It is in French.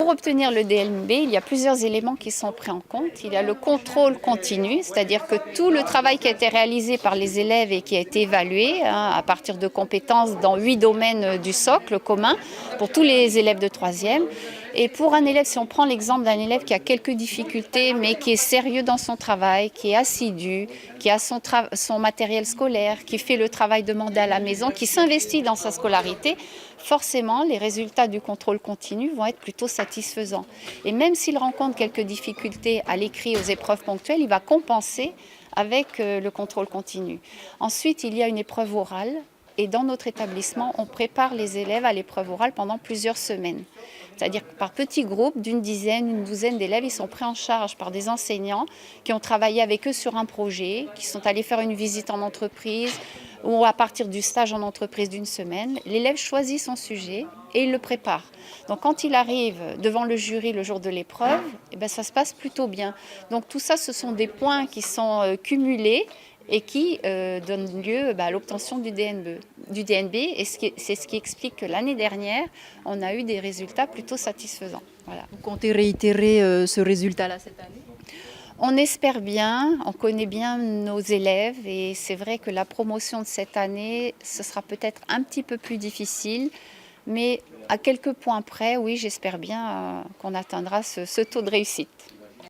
obtenir le DNB, il y a plusieurs éléments qui sont pris en compte. Il y a le contrôle continu, c'est-à-dire que tout le travail qui a été réalisé par les élèves et qui a été évalué à partir de compétences dans 8 domaines du socle commun pour tous les élèves de 3e. Et pour un élève, si on prend l'exemple d'un élève qui a quelques difficultés, mais qui est sérieux dans son travail, qui est assidu, qui a son matériel scolaire, qui fait le travail demandé à la maison, qui s'investit dans sa scolarité, forcément, les résultats du contrôle continu vont être plutôt satisfaisants. Et même s'il rencontre quelques difficultés à l'écrit, aux épreuves ponctuelles, il va compenser avec le contrôle continu. Ensuite, il y a une épreuve orale. Et dans notre établissement, on prépare les élèves à l'épreuve orale pendant plusieurs semaines. C'est-à-dire que par petits groupes d'une dizaine, une douzaine d'élèves, ils sont pris en charge par des enseignants qui ont travaillé avec eux sur un projet, qui sont allés faire une visite en entreprise ou à partir du stage en entreprise d'une semaine. L'élève choisit son sujet et il le prépare. Donc quand il arrive devant le jury le jour de l'épreuve, ça se passe plutôt bien. Donc tout ça, ce sont des points qui sont cumulés et qui donne lieu à l'obtention du DNB. Et c'est ce qui explique que l'année dernière, on a eu des résultats plutôt satisfaisants. Voilà. Vous comptez réitérer ce résultat-là cette année? On espère bien, on connaît bien nos élèves et c'est vrai que la promotion de cette année, ce sera peut-être un petit peu plus difficile, mais à quelques points près, oui, j'espère bien qu'on atteindra ce taux de réussite.